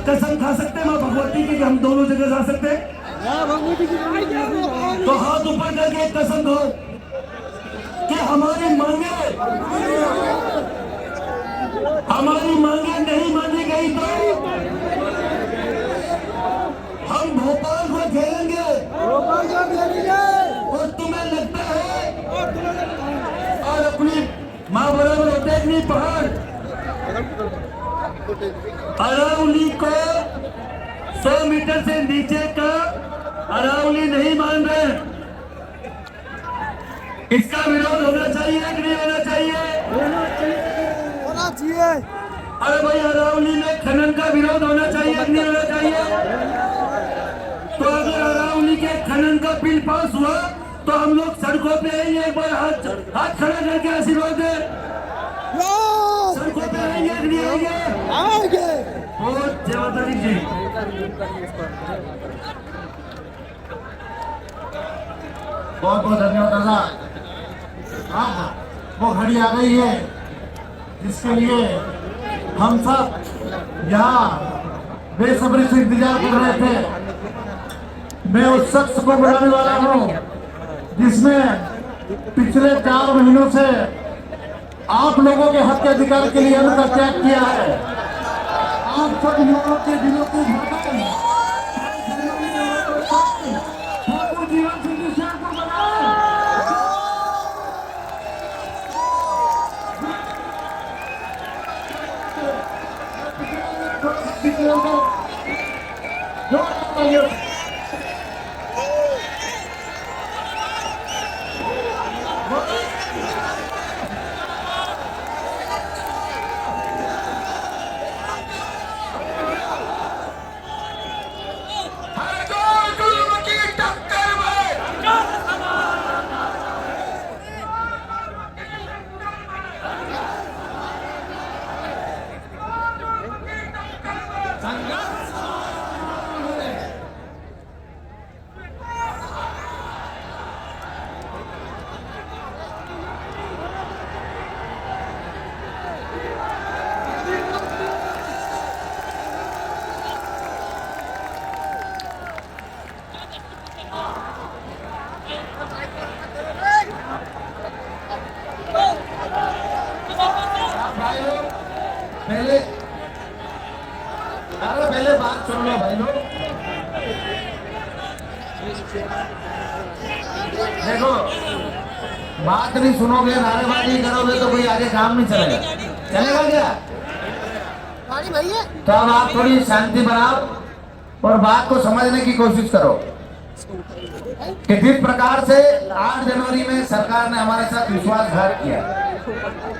कसम खा सकते हैं माँ भगवती की कि हम दोनों जगह जा सकते हैं? तो हाथ ऊपर करके एक कसम खाओ कि हमारी मांगे नहीं मानी गई तो हम भोपाल को खेलेंगे। और तुम्हें लगता है और अपनी माँ बराबर होते अपनी पहाड़ अरावली को 100 मीटर से नीचे का अरावली नहीं मान रहे। इसका विरोध होना चाहिए कि नहीं होना चाहिए? होना चाहिए। अरे भाई अरावली में खनन का विरोध होना चाहिए कि नहीं होना चाहिए? तो अगर अरावली के खनन का बिल पास हुआ तो हम लोग सड़कों पे आएंगे। एक बार हाथ खड़ा करके आशीर्वाद दे। सड़कों पे आएंगे कि नहीं आएंगे? आएंगे। बहुत जय माता दी जी। बहुत बहुत धन्यवाद दादा। हाँ, वो घड़ी आ गई है जिसके लिए हम सब यहाँ बेसब्री से इंतजार कर रहे थे। मैं उस शख्स को बुलाने वाला हूँ जिसने पिछले 4 महीनों से आप लोगों के हक के अधिकार के लिए अन्न का त्याग किया है। आप सब युवाओं के दिलों को जीवन सिंह को बनाए। पहले बात सुन लो भाई लोग। देखो, बात नहीं सुनोगे, नारेबाजी करोगे तो कोई आगे काम नहीं चलेगा। चलेगा क्या? तो अब आप थोड़ी शांति बनाओ और बात को समझने की कोशिश करो कि जिस प्रकार से 8 जनवरी में सरकार ने हमारे साथ विश्वासघात किया,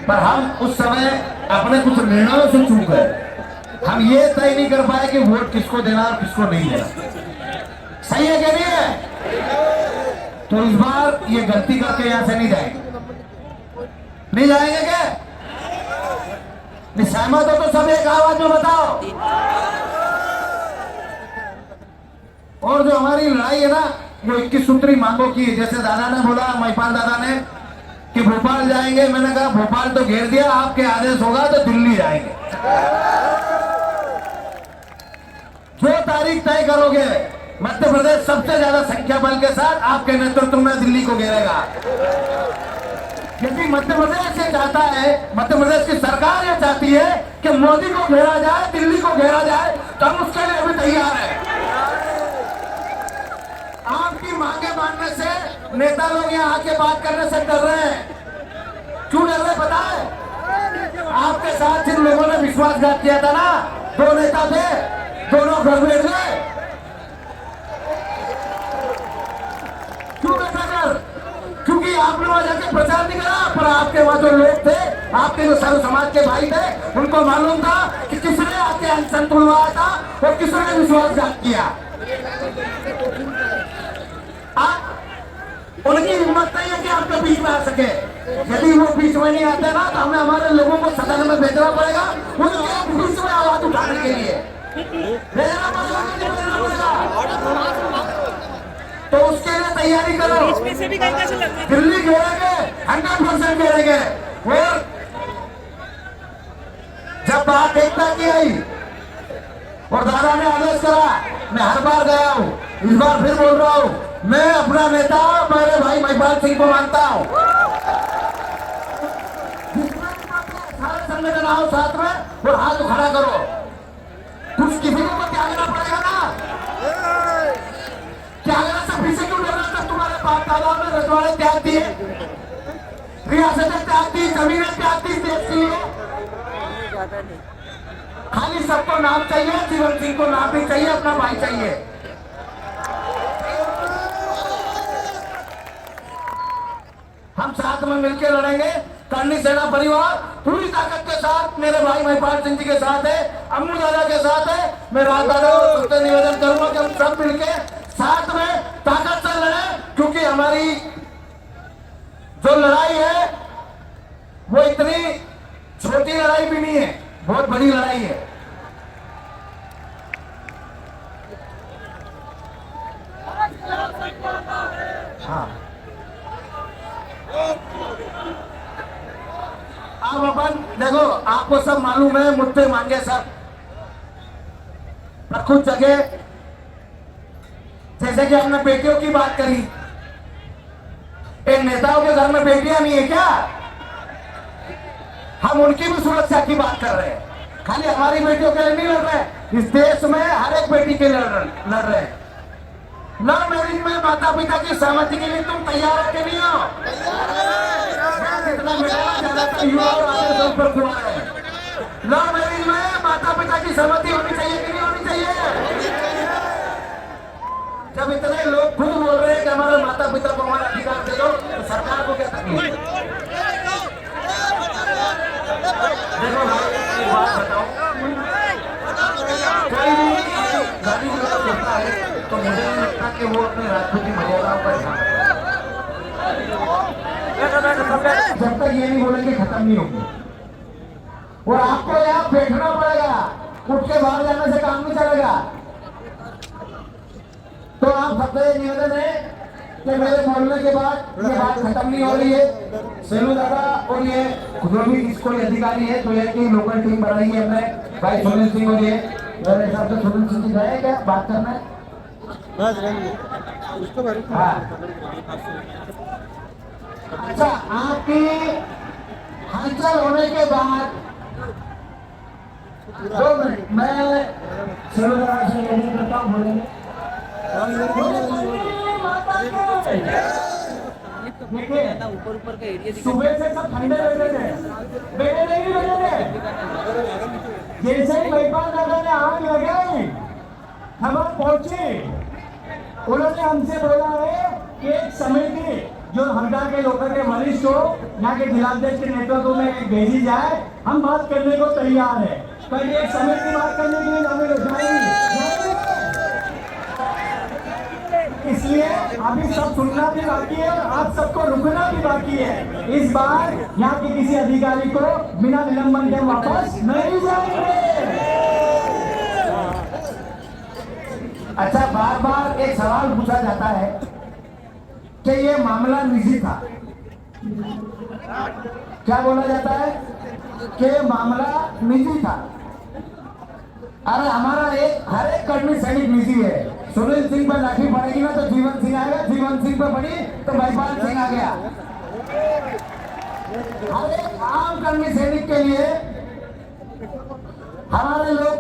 पर हम उस समय अपने कुछ निर्णयों से चूक गए। हम ये तय नहीं कर पाए कि वोट किसको देना और किसको नहीं देना। सही है क्या? नहीं है? तो इस बार ये गलती करके यहां से नहीं जाएंगे। नहीं जाएंगे क्या? नहीं सहमत हो तो सब एक आवाज में बताओ। और जो हमारी लड़ाई है ना, वो 21 सूत्री मांगों की। जैसे दादा ने बोला, महिपाल दादा ने, कि भोपाल जाएंगे। मैंने कहा भोपाल तो घेर दिया, आपके आदेश होगा तो दिल्ली जाएंगे। जो तारीख तय करोगे, मध्य प्रदेश सबसे ज्यादा संख्या बल के साथ आपके नेतृत्व में दिल्ली को घेरेगा। यदि मध्य प्रदेश ये चाहता है, मध्य प्रदेश की सरकार ये चाहती है कि मोदी को घेरा जाए, दिल्ली को घेरा जाए, तो हम उसके लिए भी तैयार है। आपकी मांगे मानने से नेता लोग यहाँ आके बात करने से डर रहे हैं। क्यों डर रहे पता है? आपके साथ जिन लोगों ने विश्वासघात किया था ना, 2 नेता थे, दोनों घर बैठ गए। क्यों बैठा कर? क्योंकि आपने वहां जाके प्रचार नहीं करा, पर आपके वहां जो लोग थे, आपके जो सर्व समाज के भाई थे, उनको मालूम था कि किसने आके अनशन तुड़वाया था और किसने विश्वासघात किया। उनकी हिम्मत नहीं है कि आपके बीच में आ सके। यदि वो बीच में नहीं आते ना, तो हमें हमारे लोगों को सदन में भेजना पड़ेगा उनके बीच में आवाज उठाने के लिए। भेजना पड़ेगा। तो उसके लिए तैयारी करो। दिल्ली घेरेंगे, 100% घेरेंगे। और जब बात एकता की आई, और दादा ने आदेश करा, मैं हर बार गया हूँ, इस बार फिर बोल रहा हूँ, मैं अपना नेता मेरे भाई महिपाल सिंह को मानता हूँ। सारे संगठन आओ साथ में और हाथ खड़ा करो, कुछ किसी को त्यागना पड़ेगा ना। त्यागना से पीछे क्यों डरना? तब तुम्हारे बाप दादा ने रजवाड़े त्याग दिए, रियासतें त्याग दी, जमीनें त्याग दी देश के लिए। खाली सबको नाम चाहिए, जीवन सिंह को नाम भी चाहिए, अपना भाई चाहिए। हम साथ में मिलकर लड़ेंगे। करनी सेना परिवार पूरी ताकत के साथ मेरे भाई महिपाल सिंह जी के साथ है, अम्मू दादा के साथ है। मैं राज दादा को निवेदन करूंगा कि हम सब मिलके साथ में ताकत से लड़ें, क्योंकि हमारी जो लड़ाई है वो इतनी छोटी लड़ाई भी नहीं है, बहुत बड़ी लड़ाई है। हाँ, अब अपन देखो, आपको सब मालूम है, मुद्दे मांगे सब, पर कुछ जगह जैसे कि हमने बेटियों की बात करी, इन नेताओं के घर में बेटियां नहीं है क्या? हम उनकी भी सुरक्षा की बात कर रहे हैं, खाली हमारी बेटियों के लिए नहीं लड़ रहे, इस देश में हर एक बेटी के लिए लड़ रहे हैं। लव मैरिज में माता पिता की सहमति के लिए तुम तैयार हो कि नहीं हो? लव मैरिज में माता पिता की सहमति होनी चाहिए कि नहीं होनी चाहिए? जब इतने लोग खुद बोल रहे हैं कि हमारे माता पिता को हमारा अधिकार दे दो, तो सरकार को क्या तकलीफ है? देखो भाई, एक बात बताओ, कोई भी गाड़ी होता है तो मुझे नहीं लगता कि वो अपने राजनीतिक मर्यादाओं का ध्यान रखेगा, जब तक ये नहीं बोलेंगे खत्म नहीं होगी। और आपको यहाँ बैठना पड़ेगा, उठ के बाहर जाने से काम नहीं चलेगा। तो आप सबसे निवेदन है कि मेरे बोलने के बाद ये बात खत्म नहीं हो रही है। सेलू दादा और ये जो भी इसको अधिकारी है, तो ये की लोकल टीम बनाई है हमने, भाई सुनील सिंह और ये मेरे हिसाब से सुनील सिंह जी गए क्या बात करना है? हाँ। अच्छा, आपकी हलचल होने के बाद 2 मिनट मैं सेलू दादा से निवेदन करता हूँ, बोलेंगे। ऊपर का एरिया सुबह से सब ठंडे बैठे थे, बैठे नहीं बैठे थे। जैसे ही महिपाल दादा ने आग लगाई, खबर पहुंची, उन्होंने हमसे बोला है कि एक समिति जो हरदा के लोगों के वरिष्ठ हो, यहाँ के जिलाध्यक्ष के नेतृत्व में भेजी जाए, हम बात करने को तैयार है। पर एक समिति बात करने के लिए हमें जाएंगे, इसलिए अभी सब सुनना भी बाकी है और आप सबको रुकना भी बाकी है। इस बार यहाँ के किसी अधिकारी को बिना निलंबन के वापस नहीं जाएंगे। अच्छा, बार बार एक सवाल पूछा जाता है कि ये मामला निजी था। क्या बोला जाता है कि मामला निजी था? अरे हमारा हर एक कर्मी सैनिक निजी है। सुनील सिंह पर लाठी पड़ेगी ना तो जीवन सिंह आएगा, जीवन सिंह पर पड़ी तो महिपाल सिंह आ गया। हर एक आम कर्मी सैनिक के लिए हमारे लोग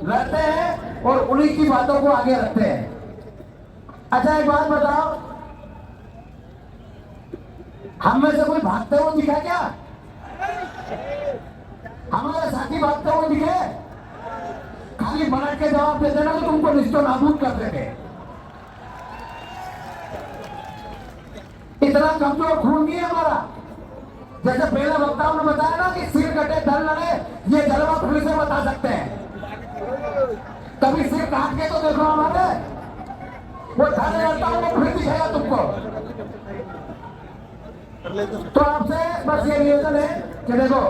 लड़ते हैं और उन्हीं की बातों को आगे रखते हैं। अच्छा, एक बात बताओ, हम में से कोई भागते हुए दिखा क्या? हमारे साथी भागते हुए दिखे? खाली पलट के जवाब देते ना तो तुमको निश्चय नाबूद कर देंगे। इतना कमजोर खून नहीं है हमारा। जैसे पहले वक्ताओं ने बताया ना कि सिर कटे धड़ लड़े, ये जलवा पुलिस से बता सकते हैं। कभी सिर काट के तो देखो हमारे, वो धड़ लड़ता हूं वो फिर दिखेगा तुमको। तो आपसे बस ये निवेदन है कि देखो,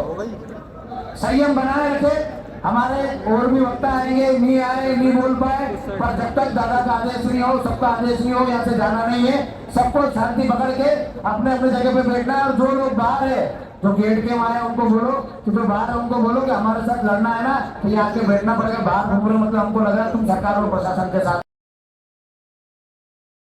संयम बनाए रखे। हमारे और भी वक्ता आएंगे, नहीं आए नहीं बोल पाए, पर जब तक दादा का आदेश नहीं हो, सबका आदेश नहीं हो, यहाँ से जाना नहीं है। सबको शांति पकड़ के अपने अपने जगह पे बैठना है। और जो लोग बाहर है जो गेट के वहां है उनको बोलो कि जो बाहर है उनको बोलो कि हमारे साथ लड़ना है ना तो ये आके बैठना पड़ेगा। बाहर घूम रहे मतलब हमको लग रहा है तुम सरकार और प्रशासन के साथ